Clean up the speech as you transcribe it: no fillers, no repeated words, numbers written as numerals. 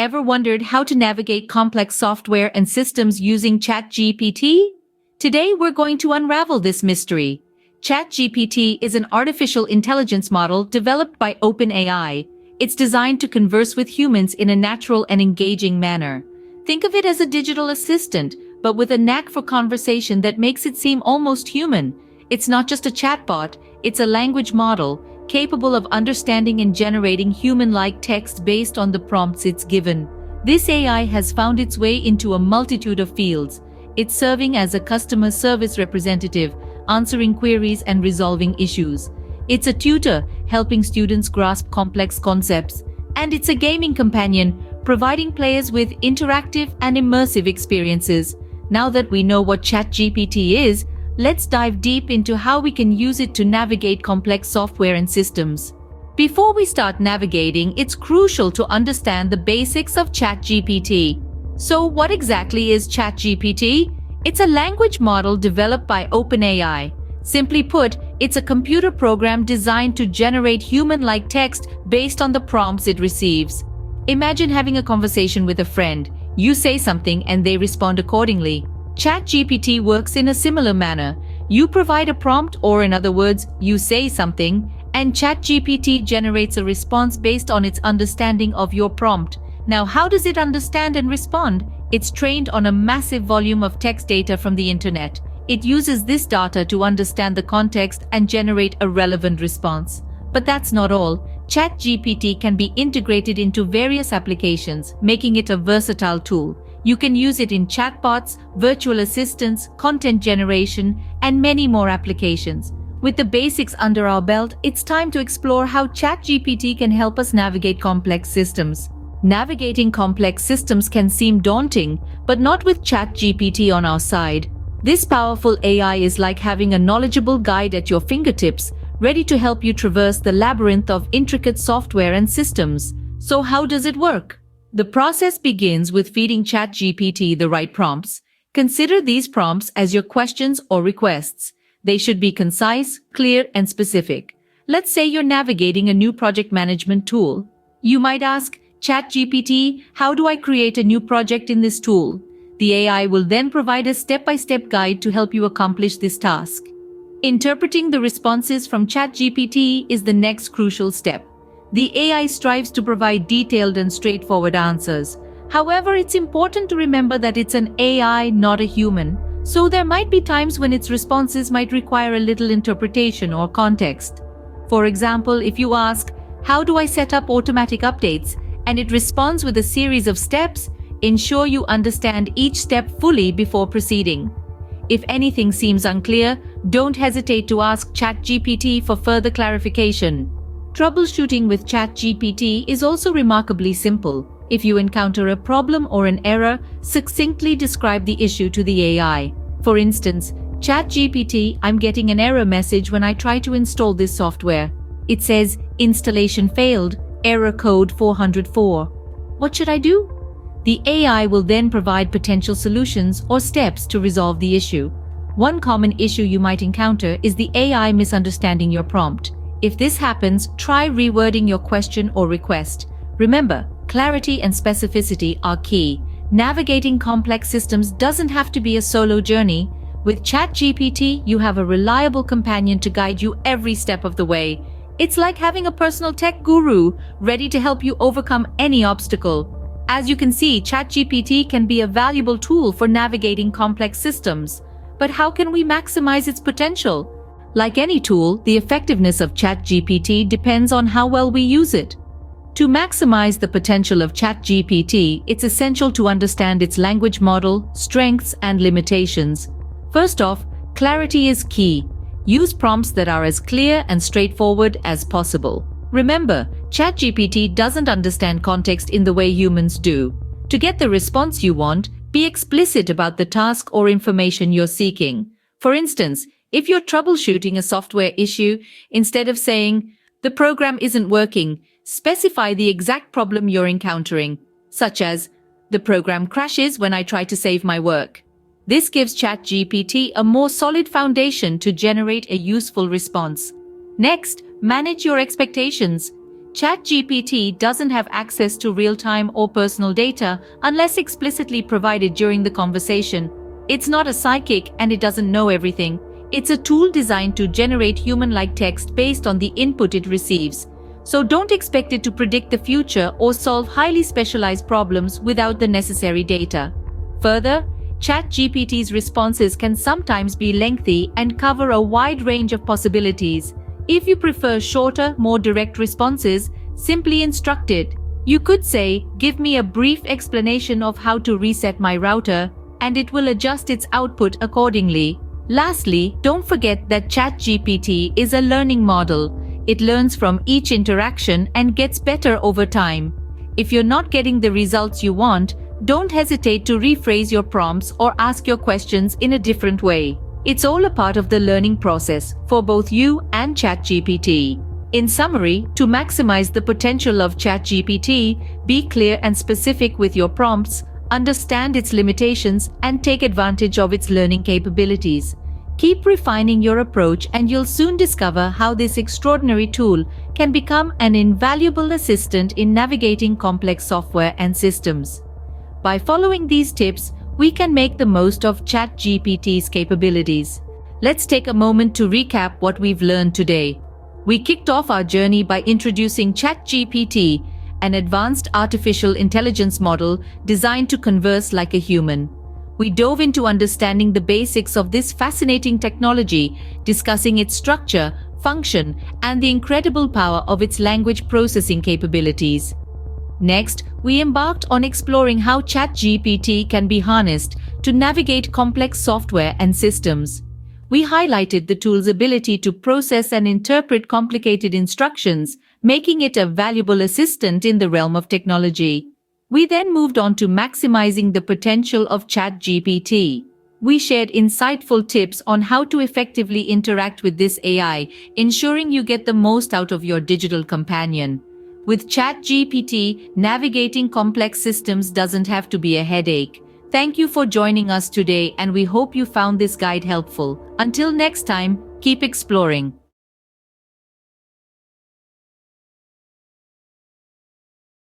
Ever wondered how to navigate complex software and systems using ChatGPT? Today we're going to unravel this mystery. ChatGPT is an artificial intelligence model developed by OpenAI. It's designed to converse with humans in a natural and engaging manner. Think of it as a digital assistant, but with a knack for conversation that makes it seem almost human. It's not just a chatbot, it's a language model, capable of understanding and generating human-like text based on the prompts it's given. This AI has found its way into a multitude of fields. It's serving as a customer service representative, answering queries and resolving issues. It's a tutor, helping students grasp complex concepts. And it's a gaming companion, providing players with interactive and immersive experiences. Now that we know what ChatGPT is, let's dive deep into how we can use it to navigate complex software and systems. Before we start navigating, it's crucial to understand the basics of ChatGPT. So what exactly is ChatGPT? It's a language model developed by OpenAI. Simply put, it's a computer program designed to generate human-like text based on the prompts it receives. Imagine having a conversation with a friend. You say something and they respond accordingly. ChatGPT works in a similar manner. You provide a prompt, or in other words, you say something, and ChatGPT generates a response based on its understanding of your prompt. Now, how does it understand and respond? It's trained on a massive volume of text data from the internet. It uses this data to understand the context and generate a relevant response. But that's not all. ChatGPT can be integrated into various applications, making it a versatile tool. You can use it in chatbots, virtual assistants, content generation, and many more applications. With the basics under our belt, it's time to explore how ChatGPT can help us navigate complex systems. Navigating complex systems can seem daunting, but not with ChatGPT on our side. This powerful AI is like having a knowledgeable guide at your fingertips, ready to help you traverse the labyrinth of intricate software and systems. So how does it work? The process begins with feeding ChatGPT the right prompts. Consider these prompts as your questions or requests. They should be concise, clear, and specific. Let's say you're navigating a new project management tool. You might ask, ChatGPT, how do I create a new project in this tool? The AI will then provide a step-by-step guide to help you accomplish this task. Interpreting the responses from ChatGPT is the next crucial step. The AI strives to provide detailed and straightforward answers. However, it's important to remember that it's an AI, not a human, so there might be times when its responses might require a little interpretation or context. For example, if you ask, how do I set up automatic updates? And it responds with a series of steps, ensure you understand each step fully before proceeding. If anything seems unclear, don't hesitate to ask ChatGPT for further clarification. Troubleshooting with ChatGPT is also remarkably simple. If you encounter a problem or an error, succinctly describe the issue to the AI. For instance, ChatGPT, I'm getting an error message when I try to install this software. It says, installation failed, error code 404. What should I do? The AI will then provide potential solutions or steps to resolve the issue. One common issue you might encounter is the AI misunderstanding your prompt. If this happens, try rewording your question or request. Remember, clarity and specificity are key. Navigating complex systems doesn't have to be a solo journey. With ChatGPT, you have a reliable companion to guide you every step of the way. It's like having a personal tech guru ready to help you overcome any obstacle. As you can see, ChatGPT can be a valuable tool for navigating complex systems. But how can we maximize its potential? Like any tool, the effectiveness of ChatGPT depends on how well we use it. To maximize the potential of ChatGPT, it's essential to understand its language model, strengths, and limitations. First off, clarity is key. Use prompts that are as clear and straightforward as possible. Remember, ChatGPT doesn't understand context in the way humans do. To get the response you want, be explicit about the task or information you're seeking. For instance, if you're troubleshooting a software issue, instead of saying, the program isn't working, specify the exact problem you're encountering, such as, the program crashes when I try to save my work. This gives ChatGPT a more solid foundation to generate a useful response. Next, manage your expectations. ChatGPT doesn't have access to real-time or personal data unless explicitly provided during the conversation. It's not a psychic and it doesn't know everything. It's a tool designed to generate human-like text based on the input it receives. So don't expect it to predict the future or solve highly specialized problems without the necessary data. Further, ChatGPT's responses can sometimes be lengthy and cover a wide range of possibilities. If you prefer shorter, more direct responses, simply instruct it. You could say, "Give me a brief explanation of how to reset my router," and it will adjust its output accordingly. Lastly, don't forget that ChatGPT is a learning model. It learns from each interaction and gets better over time. If you're not getting the results you want, don't hesitate to rephrase your prompts or ask your questions in a different way. It's all a part of the learning process for both you and ChatGPT. In summary, to maximize the potential of ChatGPT, be clear and specific with your prompts, understand its limitations, and take advantage of its learning capabilities. Keep refining your approach and you'll soon discover how this extraordinary tool can become an invaluable assistant in navigating complex software and systems. By following these tips, we can make the most of ChatGPT's capabilities. Let's take a moment to recap what we've learned today. We kicked off our journey by introducing ChatGPT, an advanced artificial intelligence model designed to converse like a human. We dove into understanding the basics of this fascinating technology, discussing its structure, function, and the incredible power of its language processing capabilities. Next, we embarked on exploring how ChatGPT can be harnessed to navigate complex software and systems. We highlighted the tool's ability to process and interpret complicated instructions, making it a valuable assistant in the realm of technology. We then moved on to maximizing the potential of ChatGPT. We shared insightful tips on how to effectively interact with this AI, ensuring you get the most out of your digital companion. With ChatGPT, navigating complex systems doesn't have to be a headache. Thank you for joining us today, and we hope you found this guide helpful. Until next time, keep exploring.